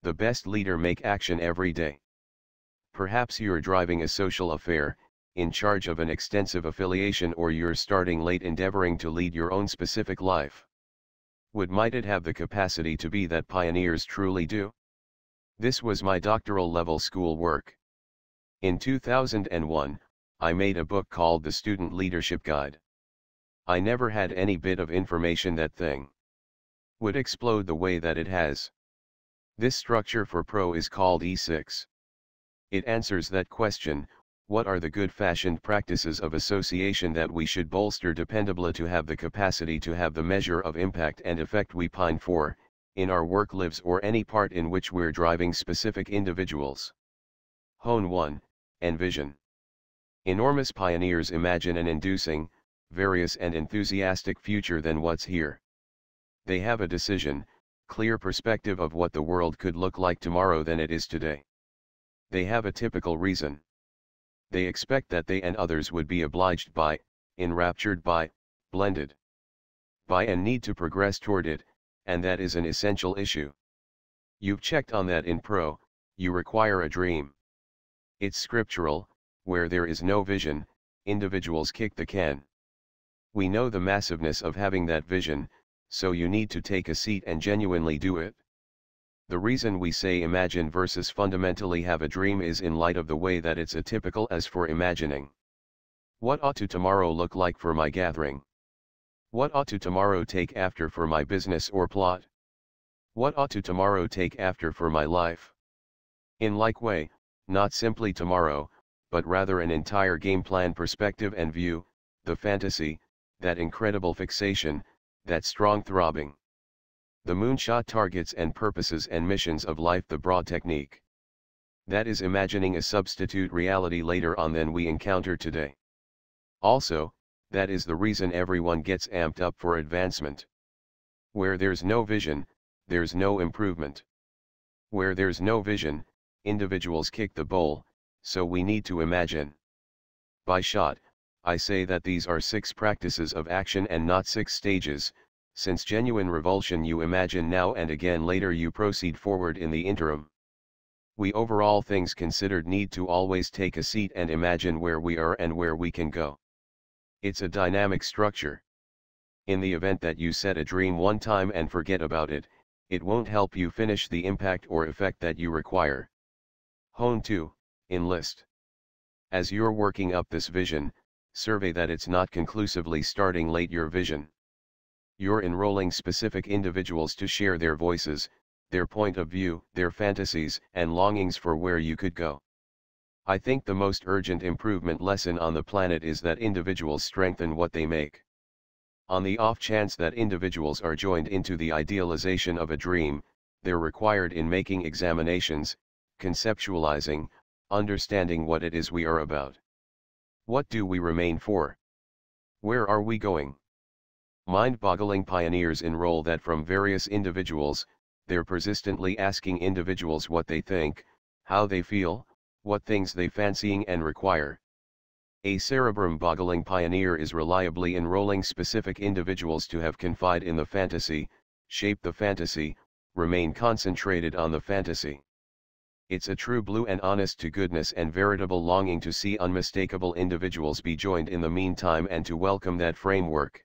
The best leader make action every day. Perhaps you're driving a social affair, in charge of an extensive affiliation, or you're starting late endeavoring to lead your own specific life. Might it have the capacity to be that pioneers truly do? This was my doctoral level school work. In 2001, I made a book called The Student Leadership Guide. I never had any bit of information that thing would explode the way that it has. This structure for Pro is called E6. It answers that question: what are the good-fashioned practices of association that we should bolster dependably to have the capacity to have the measure of impact and effect we pine for, in our work lives or any part in which we're driving specific individuals. Hone 1, Envision. Enormous pioneers imagine an inducing, various and enthusiastic future than what's here. They have a decision, clear perspective of what the world could look like tomorrow than it is today. They have a typical reason. They expect that they and others would be obliged by, enraptured by, blended by, and need to progress toward it, and that is an essential issue. You've checked on that in Pro. You require a dream. It's scriptural: where there is no vision, individuals kick the can. We know the massiveness of having that vision, so you need to take a seat and genuinely do it. The reason we say imagine versus fundamentally have a dream is in light of the way that it's atypical as for imagining. What ought to tomorrow look like for my gathering? What ought to tomorrow take after for my business or plot? What ought to tomorrow take after for my life? In like way, not simply tomorrow, but rather an entire game plan perspective and view, the fantasy, that incredible fixation, that strong throbbing. The moonshot targets and purposes and missions of life, the broad technique. That is imagining a substitute reality later on than we encounter today. Also, that is the reason everyone gets amped up for advancement. Where there's no vision, there's no improvement. Where there's no vision, individuals kick the bowl, so we need to imagine. By shot, I say that these are 6 practices of action and not 6 stages. Since genuine revulsion you imagine now and again later you proceed forward in the interim. We overall things considered need to always take a seat and imagine where we are and where we can go. It's a dynamic structure. In the event that you set a dream one time and forget about it, it won't help you finish the impact or effect that you require. Hone 2, Enlist. As you're working up this vision, survey that it's not conclusively starting late your vision. You're enrolling specific individuals to share their voices, their point of view, their fantasies and longings for where you could go. I think the most urgent improvement lesson on the planet is that individuals strengthen what they make. On the off chance that individuals are joined into the idealization of a dream, they're required in making examinations, conceptualizing, understanding what it is we are about. What do we remain for? Where are we going? Mind-boggling pioneers enroll that from various individuals. They're persistently asking individuals what they think, how they feel, what things they fancying and require. A cerebrum-boggling pioneer is reliably enrolling specific individuals to have confide in the fantasy, shape the fantasy, remain concentrated on the fantasy. It's a true blue and honest to goodness and veritable longing to see unmistakable individuals be joined in the meantime and to welcome that framework.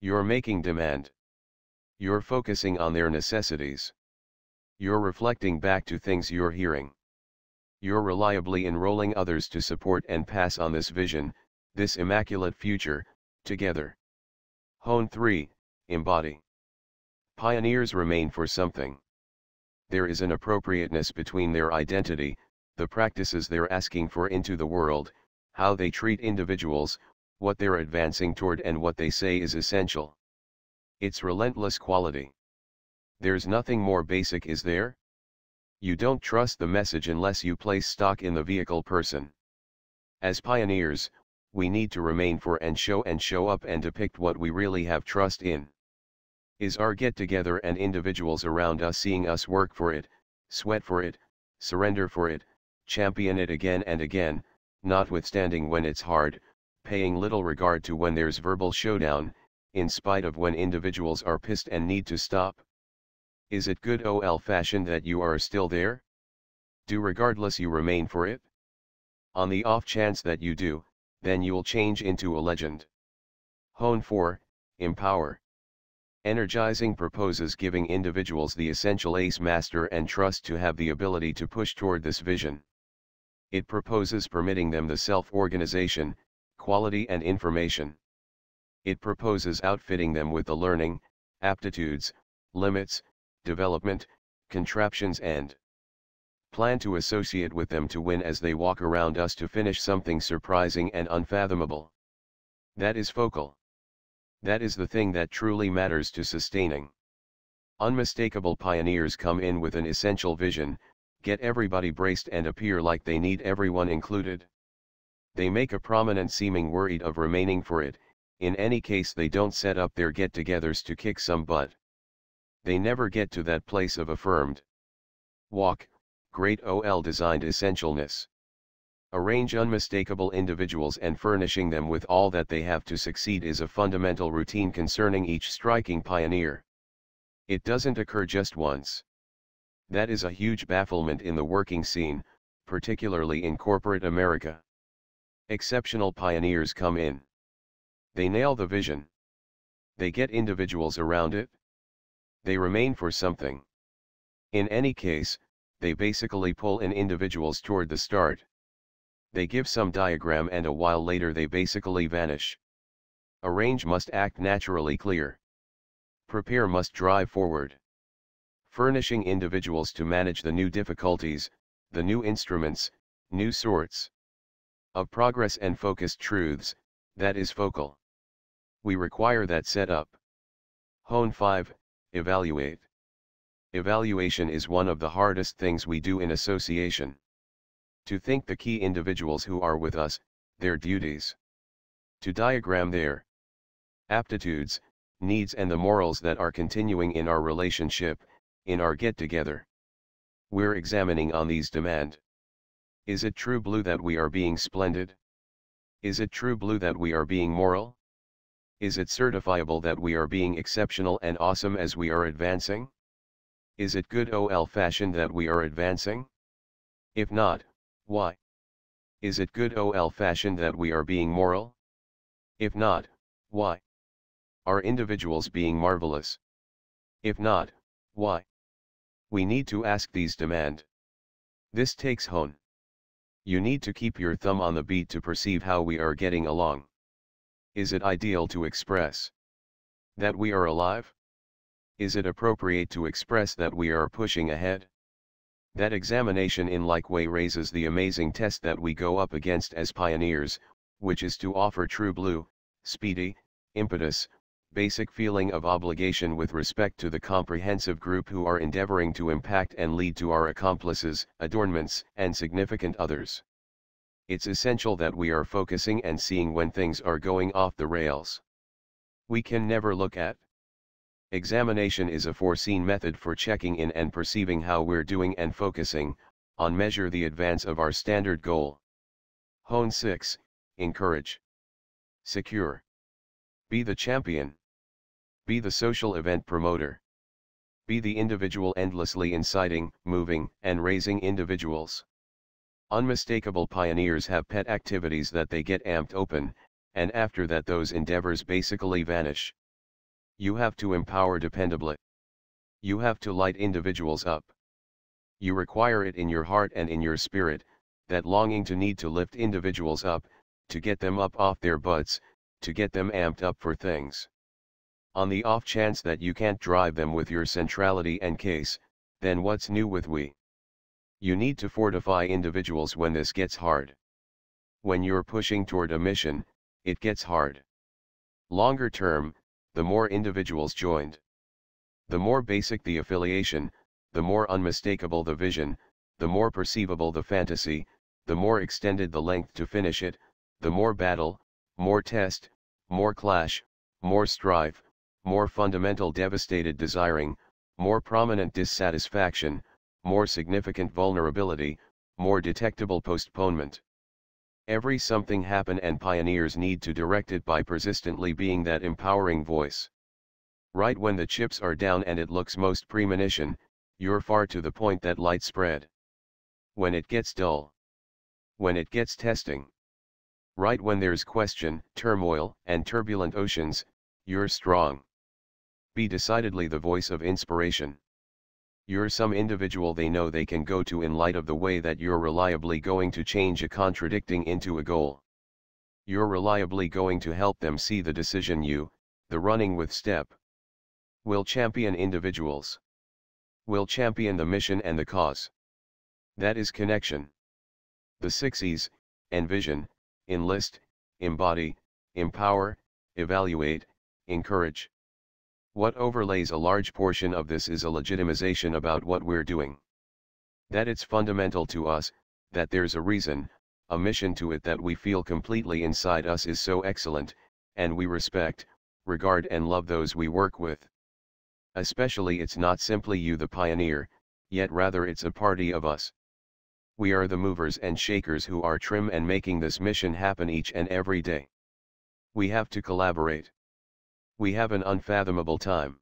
You're making demand. You're focusing on their necessities. You're reflecting back to things you're hearing. You're reliably enrolling others to support and pass on this vision, this immaculate future, together. Hone 3, Embody. Pioneers remain for something. There is an appropriateness between their identity, the practices they're asking for into the world, how they treat individuals, what they're advancing toward and what they say is essential. It's relentless quality. There's nothing more basic, is there? You don't trust the message unless you place stock in the vehicle person. As pioneers, we need to remain for and show up and depict what we really have trust in. Is our get-together and individuals around us seeing us work for it, sweat for it, surrender for it, champion it again and again, notwithstanding when it's hard, paying little regard to when there's verbal showdown, in spite of when individuals are pissed and need to stop? Is it good old-fashioned that you are still there? Do regardless you remain for it? On the off chance that you do, then you'll change into a legend. Hone 4, Empower. Energizing proposes giving individuals the essential ace master and trust to have the ability to push toward this vision. It proposes permitting them the self-organization, quality and information. It proposes outfitting them with the learning, aptitudes, limits, development, contraptions and plan to associate with them to win as they walk around us to finish something surprising and unfathomable. That is focal. That is the thing that truly matters to sustaining. Unmistakable pioneers come in with an essential vision, get everybody braced and appear like they need everyone included. They make a prominent seeming worried of remaining for it, in any case they don't set up their get-togethers to kick some butt. They never get to that place of affirmed walk, great OL designed essentialness. Arrange unmistakable individuals and furnishing them with all that they have to succeed is a fundamental routine concerning each striking pioneer. It doesn't occur just once. That is a huge bafflement in the working scene, particularly in corporate America. Exceptional pioneers come in. They nail the vision. They get individuals around it. They remain for something. In any case, they basically pull in individuals toward the start. They give some diagram and a while later they basically vanish. Arrange must act naturally clear. Prepare must drive forward. Furnishing individuals to manage the new difficulties, the new instruments, new sorts of progress and focused truths, that is focal. We require that setup. Hone 5, Evaluate. Evaluation is one of the hardest things we do in association. To think the key individuals who are with us, their duties. To diagram their aptitudes, needs and the morals that are continuing in our relationship, in our get-together. We're examining on these demand. Is it true blue that we are being splendid? Is it true blue that we are being moral? Is it certifiable that we are being exceptional and awesome as we are advancing? Is it good old-fashioned that we are advancing? If not, why? Is it good old-fashioned that we are being moral? If not, why? Are individuals being marvelous? If not, why? We need to ask these demand. This takes hone. You need to keep your thumb on the beat to perceive how we are getting along. Is it ideal to express that we are alive? Is it appropriate to express that we are pushing ahead? That examination in like way raises the amazing test that we go up against as pioneers, which is to offer true blue, speedy, impetus, basic feeling of obligation with respect to the comprehensive group who are endeavoring to impact and lead to our accomplices, adornments, and significant others. It's essential that we are focusing and seeing when things are going off the rails. We can never look at. Examination is a foreseen method for checking in and perceiving how we're doing and focusing, on measure the advance of our standard goal. Hone 6, Encourage. Secure. Be the champion. Be the social event promoter. Be the individual endlessly inciting, moving, and raising individuals. Unmistakable pioneers have pet activities that they get amped open, and after that those endeavors basically vanish. You have to empower dependably. You have to light individuals up. You require it in your heart and in your spirit, that longing to need to lift individuals up, to get them up off their butts, to get them amped up for things. On the off chance that you can't drive them with your centrality and case, then what's new with we? You need to fortify individuals when this gets hard. When you're pushing toward a mission, it gets hard. Longer term, the more individuals joined. The more basic the affiliation, the more unmistakable the vision, the more perceivable the fantasy, the more extended the length to finish it, the more battle, more test, more clash, more strife, more fundamental devastated desiring, more prominent dissatisfaction, more significant vulnerability, more detectable postponement. Every something happen and pioneers need to direct it by persistently being that empowering voice. Right when the chips are down and it looks most premonition, you're far to the point that light spread. When it gets dull. When it gets testing. Right when there's question, turmoil, and turbulent oceans, you're strong. Be decidedly the voice of inspiration. You're some individual they know they can go to in light of the way that you're reliably going to change a contradicting into a goal. You're reliably going to help them see the decision the running with step. Will champion individuals. Will champion the mission and the cause. That is connection. The 6 E's, envision, enlist, embody, empower, evaluate, encourage. What overlays a large portion of this is a legitimization about what we're doing. That it's fundamental to us, that there's a reason, a mission to it that we feel completely inside us is so excellent, and we respect, regard and love those we work with. Especially it's not simply you the pioneer, yet rather it's a party of us. We are the movers and shakers who are trim and making this mission happen each and every day. We have to collaborate. We have an unfathomable time.